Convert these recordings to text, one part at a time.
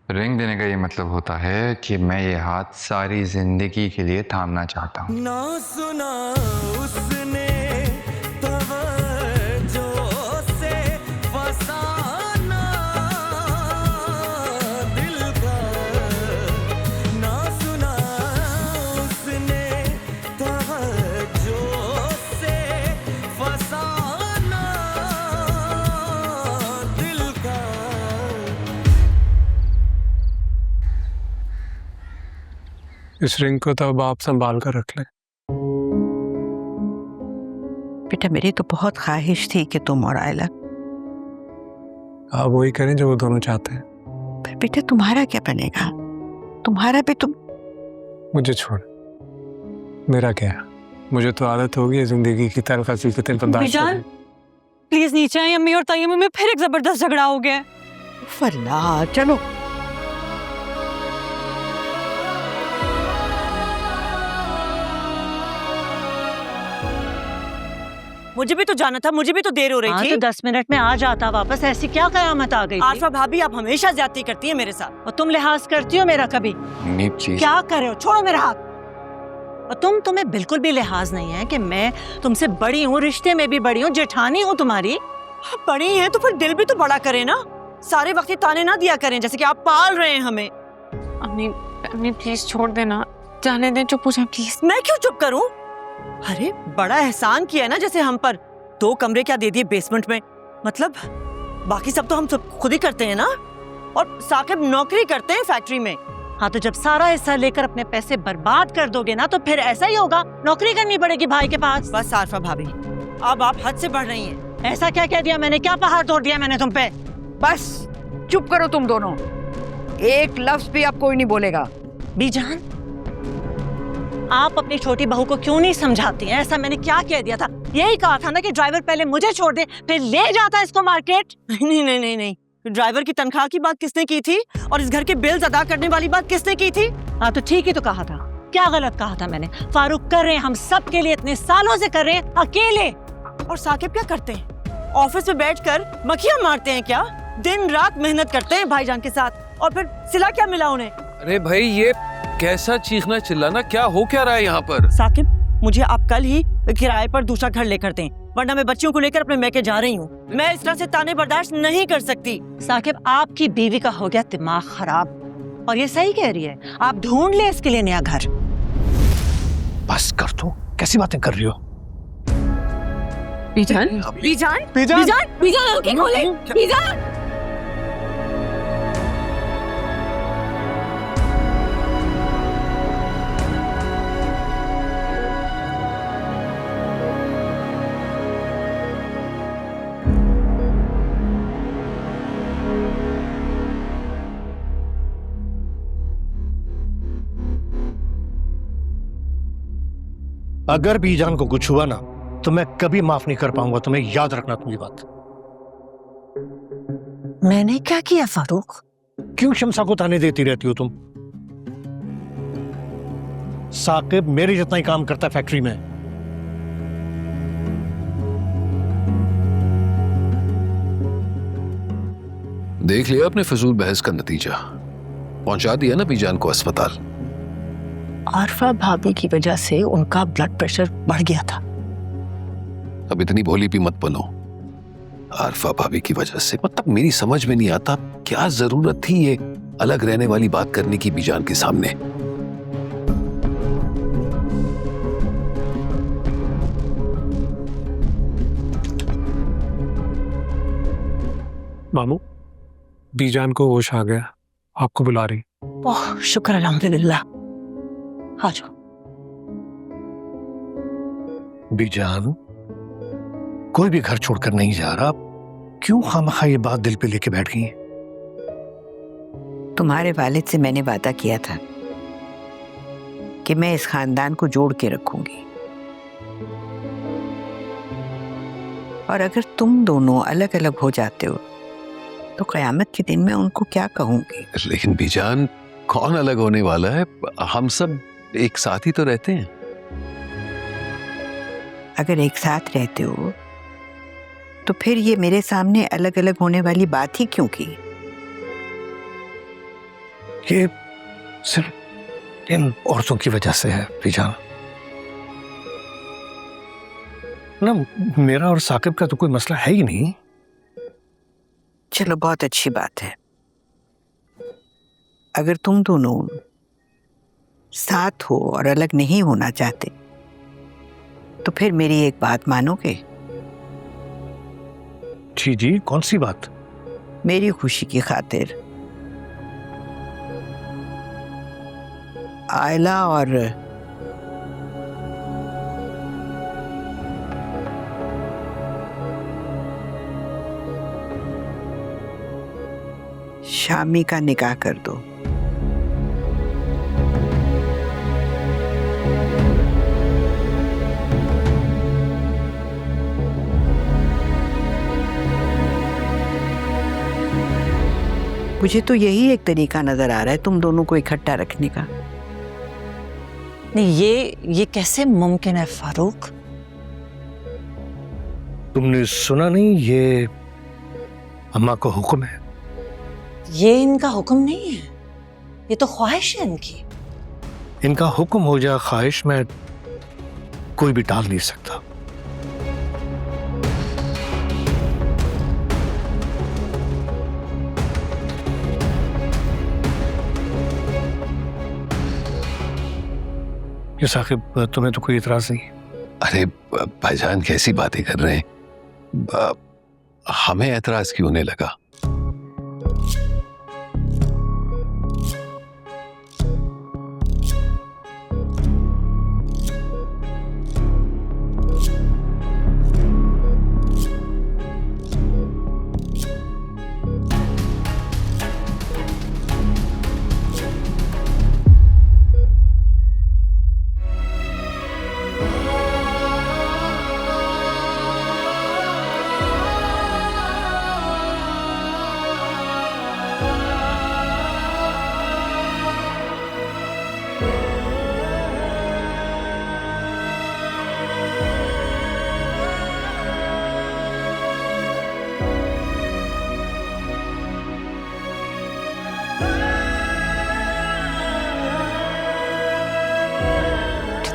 Ring देने का ये मतलब होता है कि मैं ये हाथ सारी जिंदगी के लिए थामना चाहता हूँ। ना सुना उसने तवज्जो से फसाना दिल का, ना सुना उसने तवज्जो से फसाना दिल का। इस रिंग को तो अब आप संभाल कर रख लें। बेटा मेरी तो बहुत ख्वाहिश थी कि तुम और आयला, आप वही करें जो वो दोनों चाहते हैं। पर बेटा तुम्हारा क्या बनेगा? तुम्हारा भी तुम। मुझे छोड़, मेरा क्या है? मुझे तो आदत होगी है जिंदगी की तलखी सिलसिले बर्दाश्त बिजान, प्लीज नीचे आए। अम्मी और तय्यम में फिर एक जबरदस्त झगड़ा हो गया है। अल्लाह, चलो। मुझे भी तो जाना था, मुझे भी तो देर हो रही थी। तो 10 मिनट में आ जाता वापस। ऐसी क्या कयामत आ गई थी? आरफा भाभी आप हमेशा ज्यादती करती है मेरे साथ। और तुम लिहाज करती हो मेरा कभी? नहीं प्लीज। क्या कर रहे हो? छोड़ो मेरा हाथ। और तुम्हें बिल्कुल भी लिहाज नहीं है कि मैं तुमसे बड़ी हूँ, रिश्ते में भी बड़ी हूँ, जेठानी हूँ तुम्हारी। आप बड़ी हैं तो फिर दिल भी तो बड़ा करें ना। सारे वक्त ये ताने ना दिया करें जैसे कि आप पाल रहे हैं हमें। अम्मी अम्मी प्लीज छोड़ देना, जाने दें, चुप हो जाए प्लीज। मैं क्यों चुप करूं? अरे बड़ा एहसान किया ना जैसे हम पर। 2 कमरे क्या दे दिए बेसमेंट में। मतलब बाकी सब तो हम सब खुद ही करते हैं ना। और साकिब नौकरी करते हैं फैक्ट्री में। हाँ तो जब सारा हिस्सा लेकर अपने पैसे बर्बाद कर दोगे ना तो फिर ऐसा ही होगा, नौकरी करनी पड़ेगी भाई के पास। बस आरफा भाभी अब आप हद से बढ़ रही हैं। ऐसा क्या कह दिया मैंने? क्या पहाड़ तोड़ दिया मैंने तुम पे? बस चुप करो तुम दोनों, एक लफ्ज भी अब कोई नहीं बोलेगा। बीजान, आप अपनी छोटी बहू को क्यों नहीं समझाती हैं? ऐसा मैंने क्या कह दिया था? यही कहा था ना कि ड्राइवर पहले मुझे छोड़ दे फिर ले जाता इसको मार्केट। नहीं नहीं नहीं नहीं, ड्राइवर की तनख्वाह की बात किसने की थी और इस घर के बिल्स अदा करने वाली बात किसने की थी? हाँ तो ठीक ही तो कहा था। क्या गलत कहा था मैंने? फारूक कर रहे हैं, हम सब के लिए इतने सालों से कर रहे हैं अकेले। और साकिब क्या करते हैं? ऑफिस में बैठकर मक्खियां मारते हैं क्या? दिन रात मेहनत करते हैं भाईजान के साथ और फिर सिला क्या मिला उन्हें? अरे भाई ये कैसा चीखना चिल्लाना, क्या हो क्या रहा है यहाँ पर? साकिब मुझे आप कल ही किराए पर दूसरा घर लेकर दें, वरना मैं बच्चियों को लेकर अपने मैके जा रही हूँ। मैं इस तरह से ताने बर्दाश्त नहीं कर सकती। साकिब आपकी बीवी का हो गया दिमाग खराब और ये सही कह रही है। आप ढूंढ ले इसके लिए नया घर। बस कर दो, कैसी बातें कर रही हो? बीजान बीजान बीजान बीजान आंखें खोले। बीजान अगर बीजान को कुछ हुआ ना तो मैं कभी माफ नहीं कर पाऊंगा, तुम्हें याद रखना तुम्हारी बात। मैंने क्या किया फारूक? क्यों शमसा को ताने देती रहती हो तुम? साकिब मेरे जितना ही काम करता है फैक्ट्री में। देख लिया अपने फजूल बहस का नतीजा, पहुंचा दिया ना बीजान को अस्पताल। आरफा भाभी की वजह से उनका ब्लड प्रेशर बढ़ गया था। अब इतनी भोली भी मत बनो। आरफा भाभी की वजह से, मतलब मेरी समझ में नहीं आता क्या जरूरत थी ये अलग रहने वाली बात करने की बीजान के सामने। मामू, बीजान को होश आ गया, आपको बुला रही। ओह शुक्र अल्हम्दुलिल्लाह। आ जाओ। बीजान कोई भी घर छोड़कर नहीं जा रहा, क्यों खामखा ये बात दिल पे लेके बैठ गई? तुम्हारे वालिद से मैंने वादा किया था कि मैं इस खानदान को जोड़ के रखूंगी, और अगर तुम दोनों अलग अलग हो जाते हो तो कयामत के दिन मैं उनको क्या कहूंगी? लेकिन बीजान कौन अलग होने वाला है? हम सब एक साथ ही तो रहते हैं। अगर एक साथ रहते हो तो फिर ये मेरे सामने अलग अलग होने वाली बात ही क्यों की? ये सिर्फ इन औरतों की वजह से है बीजान। ना मेरा और साकिब का तो कोई मसला है ही नहीं। चलो बहुत अच्छी बात है। अगर तुम दोनों साथ हो और अलग नहीं होना चाहते तो फिर मेरी एक बात मानोगे? जी जी, कौन सी बात? मेरी खुशी की खातिर आयला और शामी का निकाह कर दो। मुझे तो यही एक तरीका नजर आ रहा है तुम दोनों को इकट्ठा रखने का। नहीं, ये कैसे मुमकिन है फारूक? तुमने सुना नहीं? ये अम्मा का हुक्म है। ये इनका हुक्म नहीं है, ये तो ख्वाहिश है इनकी। इनका हुक्म हो जाए ख्वाहिश में कोई भी टाल नहीं सकता। ये साकिब, तुम्हें तो कोई इतराज नहीं? अरे भाईजान कैसी बातें कर रहे हैं, हमें एतराज क्यों होने लगा?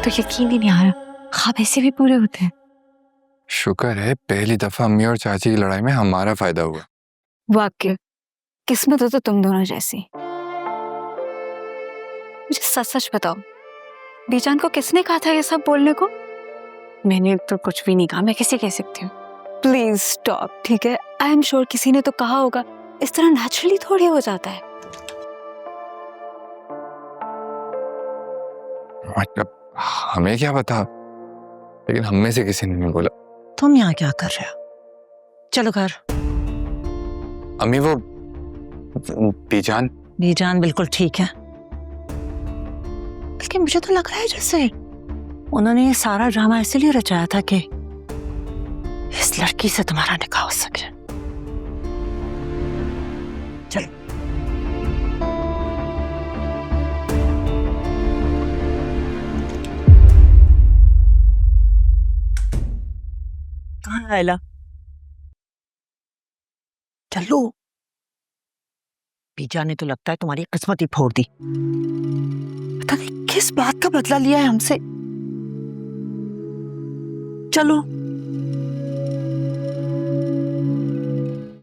तो यकीन ही नहीं आ रहा, ख्वाब ऐसे भी पूरे होते हैं। शुक्र है पहली दफा अम्मी और चाची की लड़ाई में हमारा फायदा हुआ। वाकई किस्मत हो तो तुम दोनों जैसी। मुझे सच सच बताओ, बीजान को किसने कहा था ये सब बोलने को? मैंने तो कुछ भी नहीं कहा, मैं कैसे कह सकती हूँ? प्लीज स्टॉप, ठीक है? आई एम श्योर किसी ने तो कहा होगा, इस तरह नेचुरली थोड़ी हो जाता है। मतलब हमें क्या पता, लेकिन हम में से किसी ने नहीं बोला। तुम यहाँ क्या कर रहे हो? चलो घर। अम्मी वो बीजान बिल्कुल ठीक है, बल्कि मुझे तो लग रहा है जैसे उन्होंने ये सारा ड्रामा इसलिए रचाया था कि इस लड़की से तुम्हारा निकाह हो सके। चलो। कहाँ है आयला? चलो, बीजा ने तो लगता है तुम्हारी किस्मत ही फोड़ दी। पता नहीं किस बात का बदला लिया है हमसे। चलो।